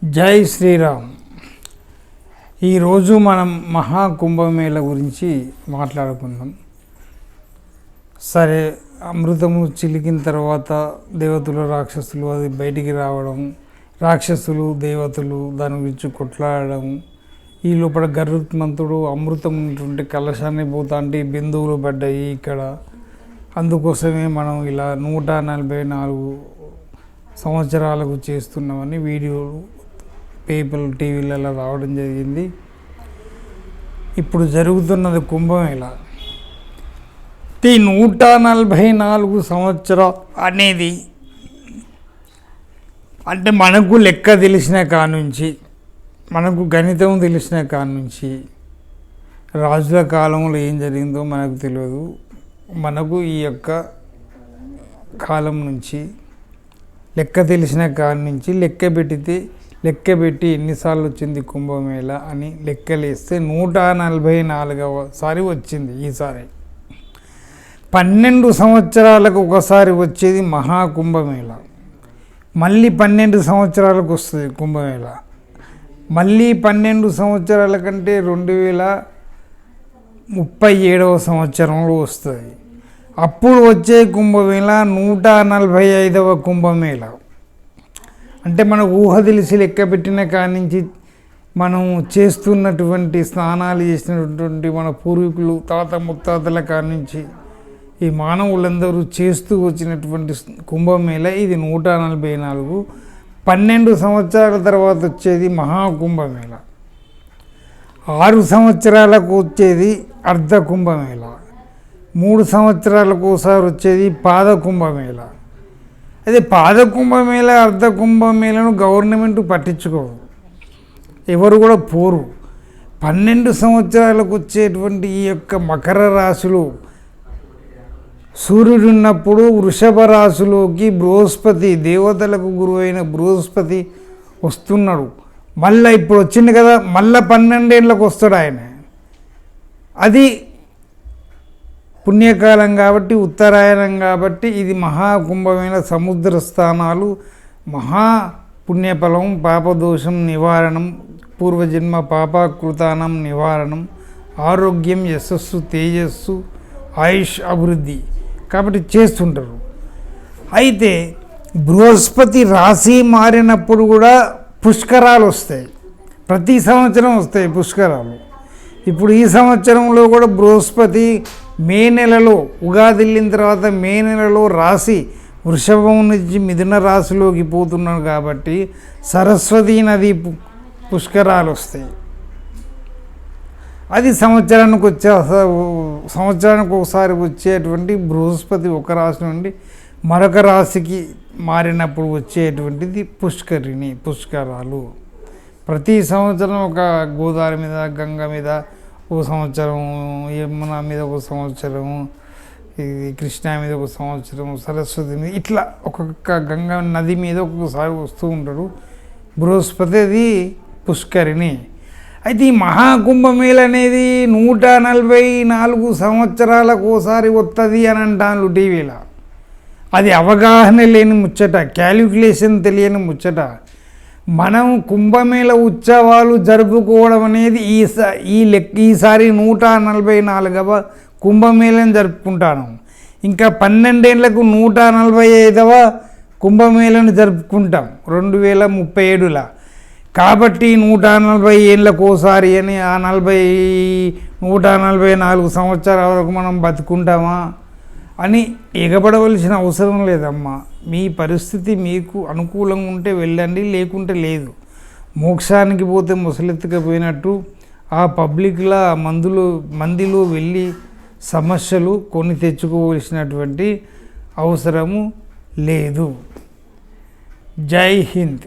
జై శ్రీరామ్. ఈరోజు మనం మహాకుంభమేళ గురించి మాట్లాడుకుందాం. సరే, అమృతము చిలికిన తర్వాత దేవతలు రాక్షసులు అది బయటికి రావడం, రాక్షసులు దేవతలు దాని గురించి కొట్లాడడం, ఈ లోపల గరుత్మంతుడు అమృతం ఉన్నటువంటి కలశాన్ని పోతా అంటే బిందువులు పడ్డాయి ఇక్కడ. అందుకోసమే మనం ఇలా 144 సంవత్సరాలకు చేస్తున్నామని వీడియోలు పేపర్ టీవీలలో రావడం జరిగింది. ఇప్పుడు జరుగుతున్నది కుంభమేళ. ఈ 144 సంవత్సరం అనేది అంటే మనకు లెక్క తెలిసిన కానుంచి, మనకు గణితం తెలిసిన కానుంచి, రాజుల కాలంలో ఏం జరిగిందో మనకు తెలియదు. మనకు ఈ యొక్క కాలం నుంచి లెక్క తెలిసిన కాడి నుంచి లెక్క పెట్టి ఎన్నిసార్లు వచ్చింది కుంభమేళ అని లెక్కలేస్తే 144వ సారి వచ్చింది. ఈసారి 12 సంవత్సరాలకు ఒకసారి వచ్చేది మహాకుంభమేళ. మళ్ళీ 12 సంవత్సరాలకు వస్తుంది కుంభమేళ. మళ్ళీ 12 సంవత్సరాల కంటే 2037వ సంవత్సరంలో వస్తుంది. అప్పుడు వచ్చే కుంభమేళ 145వ కుంభమేళ. అంటే మనకు ఊహ తెలిసి లెక్క పెట్టిన కాడి నుంచి మనం చేస్తున్నటువంటి స్నానాలు చేసినటువంటి మన పూర్వీకులు తాత ముత్తాతల కాడి నుంచి ఈ మానవులందరూ చేస్తూ వచ్చినటువంటి కుంభమేళ ఇది 144. 12 సంవత్సరాల తర్వాత వచ్చేది మహాకుంభమేళ. 6 సంవత్సరాలకు వచ్చేది అర్ధ కుంభమేళ. 3 సంవత్సరాలకు ఒకసారి వచ్చేది పాద కుంభమేళ. అదే పాద కుంభమేళ అర్ధ కుంభమేళను గవర్నమెంట్ పట్టించుకోదు, ఎవరు కూడా పోరు. 12 సంవత్సరాలకు వచ్చేటువంటి ఈ యొక్క మకర రాశిలో సూర్యుడు ఉన్నప్పుడు వృషభ రాశిలోకి బృహస్పతి, దేవతలకు గురువు అయిన బృహస్పతి వస్తున్నాడు. మళ్ళీ ఇప్పుడు వచ్చింది కదా, మళ్ళీ 12 ఏళ్ళకు వస్తాడు ఆయన. అది పుణ్యకాలం కాబట్టి, ఉత్తరాయణం కాబట్టి ఇది మహాకుంభమైన సముద్ర స్థానాలు. మహా పుణ్యఫలం, పాపదోషం నివారణం, పూర్వజన్మ పాపకృతానం నివారణం, ఆరోగ్యం, యశస్సు, తేజస్సు, ఆయుష్ అభివృద్ధి కాబట్టి చేస్తుంటారు. అయితే బృహస్పతి రాశి మారినప్పుడు కూడా పుష్కరాలు వస్తాయి. ప్రతి సంవత్సరం వస్తాయి పుష్కరాలు. ఇప్పుడు ఈ సంవత్సరంలో కూడా బృహస్పతి మే నెలలో, ఉగాది వెళ్ళిన తర్వాత మే నెలలో రాశి వృషభం నుంచి మిథున రాశిలోకి పోతున్నాడు కాబట్టి సరస్వతీ నది పుష్కరాలు వస్తాయి. అది సంవత్సరానికి ఒకసారి వచ్చేటువంటి బృహస్పతి ఒక రాశి నుండి మరొక రాశికి మారినప్పుడు వచ్చేటువంటిది పుష్కరాలు. ప్రతి సంవత్సరం ఒక గోదావరి మీద, గంగ మీద ఒక సంవత్సరం, యమున మీద ఒక సంవత్సరం, ఇది కృష్ణా మీద ఒక సంవత్సరం, సరస్వతి మీద, ఇట్లా ఒక్కొక్క గంగా నది మీద ఒక్కొక్కసారి వస్తూ ఉంటాడు బృహస్పతి. అది పుష్కరిణి. అయితే ఈ మహాకుంభమేళ అనేది 144 సంవత్సరాలకు ఒకసారి వస్తుంది అని అంటాను టీవీలో. అది అవగాహన లేని ముచ్చట, క్యాలిక్యులేషన్ తెలియని ముచ్చట. మనం కుంభమేళ ఉత్సవాలు జరుపుకోవడం అనేది ఈసారి 144వ కుంభమేళను జరుపుకుంటాను. ఇంకా 12 ఏళ్లకు 145వ కుంభమేళను జరుపుకుంటాం 2037లో. కాబట్టి 140 ఏళ్ళకు ఒకసారి అని ఆ 144 సంవత్సరాల వరకు మనం బతుకుంటామా అని ఎగబడవలసిన అవసరం లేదమ్మా. మీ పరిస్థితి మీకు అనుకూలంగా ఉంటే వెళ్ళండి, లేకుంటే లేదు. మోక్షానికి పోతే ముసలెత్తుకపోయినట్టు ఆ పబ్లిక్లా మందిలో వెళ్ళి సమస్యలు కొని తెచ్చుకోవలసినటువంటి అవసరము లేదు. జై హింద్.